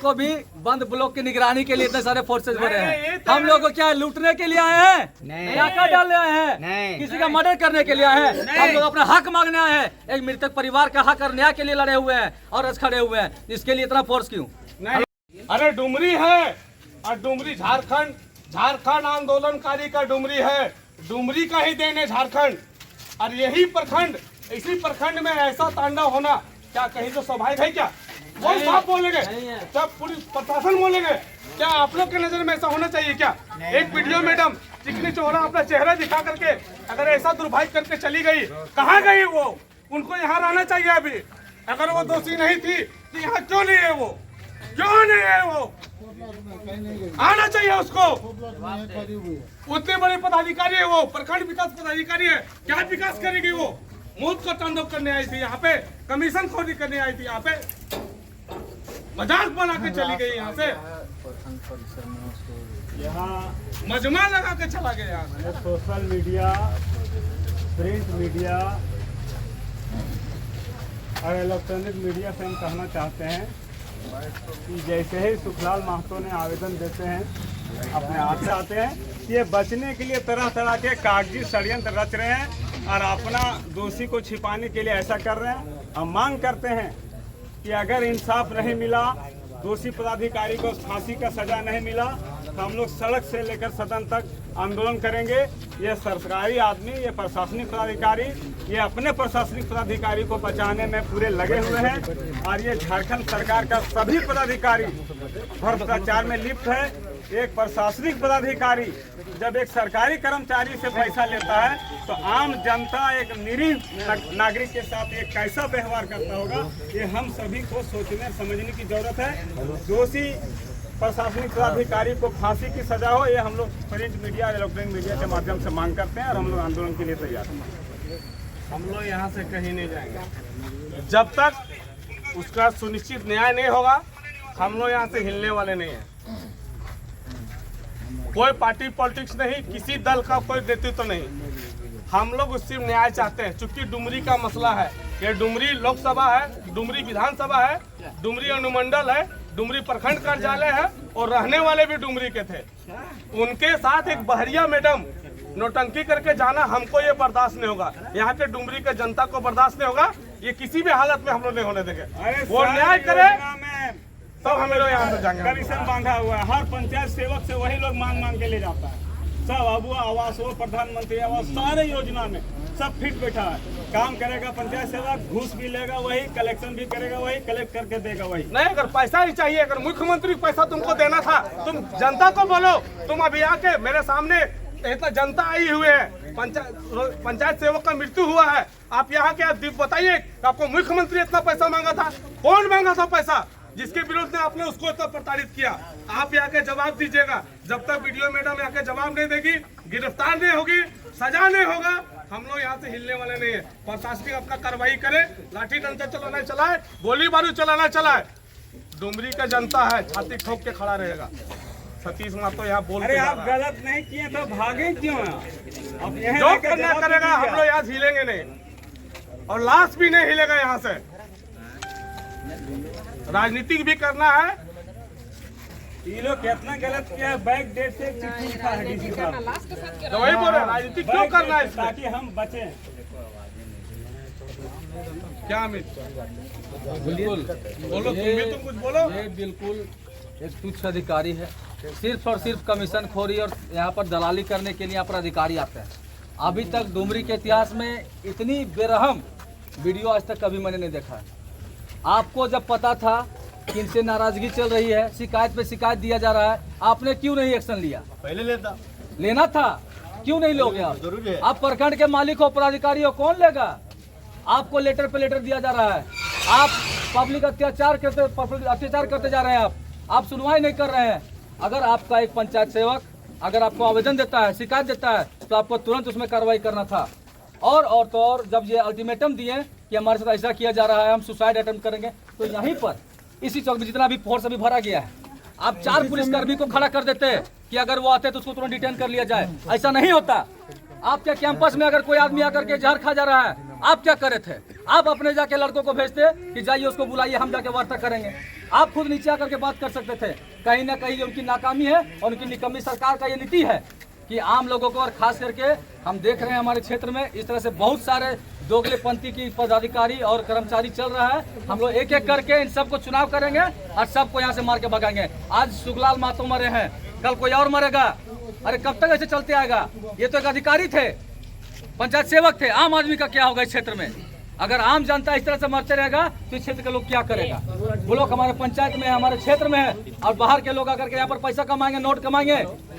को भी बंद ब्लॉक की निगरानी के लिए इतने सारे फोर्सेज बढ़े हैं। हम लोग को क्या लूटने के लिए आए हैं? क्या डालने आए हैं? किसी का मर्डर करने के लिए आए हैं? हम लोग अपना हक मांगने आए हैं। एक मृतक परिवार का हक और न्याय के लिए लड़े हुए हैं और खड़े हुए हैं। इसके लिए इतना फोर्स क्यों? अरे डुमरी है और डुमरी झारखंड आंदोलनकारी का डुमरी है। डुमरी का ही देन है झारखंड। और यही प्रखंड, इसी प्रखंड में ऐसा तांडव होना क्या कहीं तो स्वाभाविक है क्या? कौन साहब बोलेंगे? क्या पुलिस प्रशासन बोलेंगे? क्या आप लोग के नजर में ऐसा होना चाहिए क्या? एक वीडियो मैडम चिकनी चोहरा अपना चेहरा दिखा करके अगर ऐसा दुर्भाग्य करके चली गई, कहाँ गई वो? उनको यहाँ रहना चाहिए अभी। अगर वो दोषी नहीं थी तो यहाँ क्यों नहीं है वो? क्यों नहीं है वो? आना चाहिए उसको। उतने बड़े पदाधिकारी है वो, प्रखंड विकास पदाधिकारी है। क्या विकास करेगी वो? मौत का तांडव करने आई थी यहाँ पे, कमीशन खोरी करने आई थी यहाँ पे, मजाक बना के चली गई यहाँ से, यहाँ मजमा लगा के चला गया यहाँ से। सोशल मीडिया, प्रिंट मीडिया और इलेक्ट्रॉनिक मीडिया से हम कहना चाहते हैं कि जैसे ही सुखलाल महतो ने आवेदन देते हैं, अपने हाथ से आते हैं, ये बचने के लिए तरह तरह के कागजी षड्यंत्र रच रहे हैं और अपना दोषी को छिपाने के लिए ऐसा कर रहे हैं। हम मांग करते हैं कि अगर इंसाफ नहीं मिला, दोषी पदाधिकारी को फांसी का सजा नहीं मिला, तो हम लोग सड़क से लेकर सदन तक आंदोलन करेंगे। ये सरकारी आदमी, ये प्रशासनिक पदाधिकारी, ये अपने प्रशासनिक पदाधिकारी को बचाने में पूरे लगे हुए हैं और ये झारखंड सरकार का सभी पदाधिकारी भ्रष्टाचार में लिप्त है। एक प्रशासनिक पदाधिकारी जब एक सरकारी कर्मचारी से पैसा लेता है तो आम जनता, एक निरीह नागरिक के साथ एक कैसा व्यवहार करता होगा, ये हम सभी को सोचने समझने की जरूरत है। दोषी प्रशासनिक पदाधिकारी को फांसी की सजा हो, ये हम लोग प्रिंट मीडिया और इलेक्ट्रॉनिक मीडिया के माध्यम से मांग करते हैं और हम लोग आंदोलन के लिए तैयार हैं। हम लोग यहाँ से कहीं नहीं जाएंगे जब तक उसका सुनिश्चित न्याय नहीं होगा। हम लोग यहाँ से हिलने वाले नहीं हैं। कोई पार्टी पॉलिटिक्स नहीं, किसी दल का कोई नेतृत्व नहीं। हम लोग सिर्फ न्याय चाहते हैं। चूंकि डुमरी का मसला है, ये डुमरी लोकसभा है, डुमरी विधानसभा है, डुमरी अनुमंडल है, डुमरी प्रखंड कार्यालय है और रहने वाले भी डुमरी के थे। उनके साथ एक बहरिया मैडम नौटंकी करके जाना हमको ये बर्दाश्त नहीं होगा। यहाँ के डुमरी के जनता को बर्दाश्त नहीं होगा। ये किसी भी हालत में हम लोग नहीं होने देंगे। वो न्याय करे तब हमें लोग यहाँ से जाएंगे। कमीशन बांधा हुआ है, हर पंचायत सेवक से वही लोग मांग के ले जाता है। सब अबुआ आवास हो, प्रधानमंत्री आवास, सारे योजना में सब फिट बैठा है। काम करेगा पंचायत सेवक, घूस भी लेगा वही, कलेक्शन भी करेगा वही, कलेक्ट करके देगा वही। नहीं, अगर पैसा ही चाहिए, अगर मुख्यमंत्री पैसा तुमको देना था, तुम जनता को बोलो। तुम अभी आके मेरे सामने इतना जनता आई हुई है, पंचायत सेवक का मृत्यु हुआ है, आप यहाँ के बताइए आपको मुख्यमंत्री इतना पैसा मांगा था? कौन मांगा था पैसा? जिसके विरोध में आपने उसको इतना प्रताड़ित किया। आप यहाँ के जवाब दीजिएगा। जब तक वीडियो मैडम यहाँ के जवाब नहीं देगी, गिरफ्तार नहीं होगी, सजा नहीं होगा, हम लोग यहाँ से हिलने वाले नहीं है। प्रशासनिक अपना कार्रवाई करे, लाठी डंडा चलाना चलाए, गोली बारूद चलाना चलाए। डुमरी का जनता है, छाती ठोक के खड़ा रहेगा। सतीश महतो यहाँ बोल, अरे आप गलत नहीं किए तो भागे क्यों? जो करना करेगा, हम लोग यहाँ हिलेंगे नहीं और लाश भी नहीं हिलेगा यहाँ से। राजनीतिक भी करना है। ये लोग कितना गलत किया, बैक डेट से चिट्ठी लिखा है डीसी साहब। तो वही बोल रहे, राजनीतिक क्यों करना है इसमें? ताकि हम बचें। क्या अमित? बिल्कुल बोलो, तुम भी कुछ बोलो। ये बिल्कुल एक तुच्छ अधिकारी है। सिर्फ और सिर्फ कमीशन खोरी और यहाँ पर दलाली करने के लिए यहाँ पर अधिकारी आते हैं। अभी तक डुमरी के इतिहास में इतनी बेरहम वीडियो आज तक कभी मैंने नहीं देखा है। आपको जब पता था कि इनसे नाराजगी चल रही है, शिकायत पे शिकायत दिया जा रहा है, आपने क्यों नहीं एक्शन लिया? पहले लेना था, क्यों नहीं लोगे आप? जरूरी है। आप प्रखंड के मालिक हो, पदाधिकारी हो, कौन लेगा? आपको लेटर पे लेटर दिया जा रहा है, आप पब्लिक अत्याचार करते जा रहे हैं। आप सुनवाई नहीं कर रहे हैं। अगर आपका एक पंचायत सेवक अगर आपको आवेदन देता है, शिकायत देता है, तो आपको तुरंत उसमें कार्रवाई करना था। और तो और जब ये अल्टीमेटम दिए कि हमारे साथ ऐसा किया जा रहा है, हम सुसाइड अटेम्प्ट करेंगे, तो यहीं पर इसी चौक में जितना भी फोर्स अभी भरा गया है, आप 4 पुलिसकर्मी को खड़ा कर देते कि अगर वो आते तो उसको तुरंत डिटेन कर लिया जाए। ऐसा नहीं होता। आपके कैंपस में अगर कोई आदमी आकर के जहर खा जा रहा है, आप क्या करे थे? आप अपने जाके लड़कों को भेजते कि जाइए उसको बुलाइए, हम जाके वार्ता करेंगे। आप खुद नीचे आकर के बात कर सकते थे। कहीं ना कहीं ये उनकी नाकामी है और उनकी निकम्मी सरकार का ये नीति है कि आम लोगों को, और खास करके हम देख रहे हैं हमारे क्षेत्र में इस तरह से बहुत सारे दोगले पंथी की पदाधिकारी और कर्मचारी चल रहा है। हम लोग एक एक करके इन सबको चुनाव करेंगे और सबको यहाँ से मार के भगाएंगे। आज सुखलाल महतो मरे हैं, कल कोई और मरेगा। अरे कब तक ऐसे चलते आएगा? ये तो एक अधिकारी थे, पंचायत सेवक थे। आम आदमी का क्या होगा इस क्षेत्र में? अगर आम जनता इस तरह से मरते रहेगा तो इस क्षेत्र के लोग क्या करेगा? वो लोग हमारे पंचायत में है, हमारे क्षेत्र में है, और बाहर के लोग आकर के यहाँ पर पैसा कमाएंगे, नोट कमाएंगे,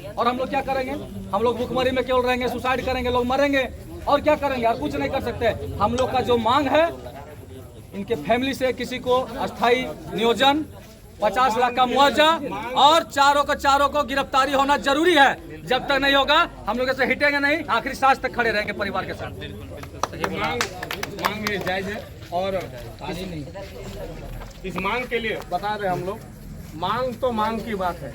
और हम लोग क्या करेंगे? हम लोग भूखमरी में केवल रहेंगे, सुसाइड करेंगे, लोग मरेंगे, और क्या करेंगे? और कुछ नहीं कर सकते। हम लोग का जो मांग है, इनके फैमिली से किसी को अस्थायी नियोजन, 50 लाख का मुआवजा, और चारों को गिरफ्तारी होना जरूरी है। जब तक नहीं होगा हम लोग ऐसे हिटेंगे नहीं, आखिरी सांस तक खड़े रहेंगे परिवार के साथ। ये मांग ये जायज है, और इस मांग के लिए बता रहे हम लोग, मांग तो मांग की बात है,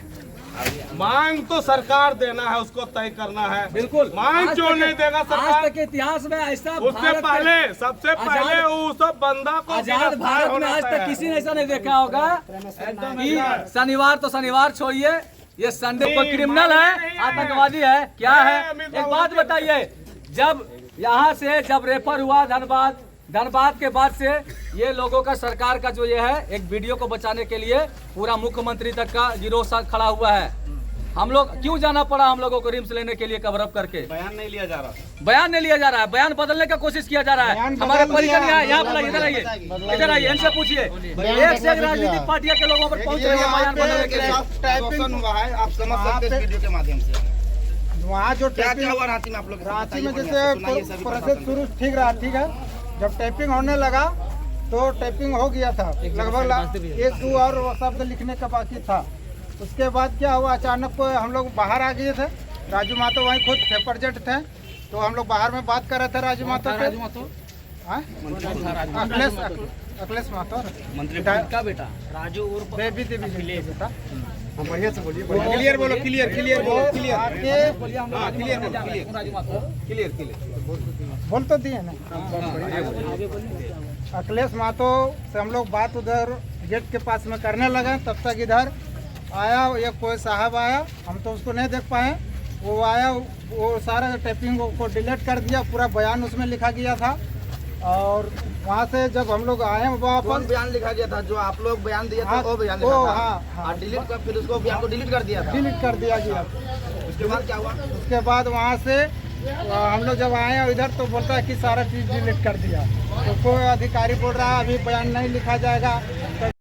मांग तो सरकार देना है, उसको तय करना है। बिल्कुल, मांग जो नहीं देगा सरकार, आज तक के इतिहास में ऐसा, उससे पहले सबसे पहले वो सब बंदा को आजाद भारत में आज तक किसी ने ऐसा नहीं देखा होगा कि शनिवार तो शनिवार छोड़िए, ये संडे को क्रिमिनल है, आतंकवादी है, क्या है? एक बात बताइए, जब यहाँ से जब रेफर हुआ धनबाद के बाद से ये लोगों का, सरकार का जो ये है, एक वीडियो को बचाने के लिए पूरा मुख्यमंत्री तक का गिरोह साथ खड़ा हुआ है। हम लोग क्यों जाना पड़ा हम लोगों को रिम्स लेने के लिए कवर अप करके? बयान नहीं लिया जा रहा, बयान बदलने का कोशिश किया जा रहा है। हमारे परिजन यहाँ पर इधर आइए, इनसे पूछिए। एक से एक राजनीतिक पार्टियों के लोगों पर पहुंच रही है बयान बदलने के लिए। आप समझ सकते हैं वीडियो के माध्यम से। वहाँ जो क्या हुआ रांची में? आप लोग रांची में जैसे प्रोसेस शुरू ठीक रहा, ठीक है, जब टाइपिंग होने लगा तो टाइपिंग हो गया था, लगभग 1-2 और शब्द लिखने का बाकी था। उसके बाद क्या हुआ, अचानक को हम लोग बाहर आ गए थे। राजू महतो वहीं खुद पेपर जेट थे, तो हम लोग बाहर में बात कर रहे थे राजू महतो से। अखिलेश महतो मंत्री का बेटा राजू उर्फ बेबी देवी बेटा। बढ़िया से बोलिए, क्लियर बोलो, क्लियर बोल तो दिए ना। अखिलेश महतो से हम लोग बात उधर गेट के पास में करने लगे, तब तक इधर आया एक कोई साहब आया, हम तो उसको नहीं देख पाए। वो आया, वो सारा टाइपिंग को डिलीट कर दिया, पूरा बयान उसमें लिखा गया था। और वहाँ से जब हम लोग आए वापस, बयान लिखा गया था जो आप लोग बयान दिए थे, वो बयान लिखा था। हाँ, डिलीट कर, फिर उसको बयान को डिलीट कर दिया था। डिलीट कर दिया गया। उसके बाद क्या हुआ? उसके बाद वहाँ से हम लोग जब आए इधर तो बोलता है कि सारा चीज़ डिलीट कर दिया। तो कोई अधिकारी बोल रहा है अभी बयान नहीं लिखा जाएगा।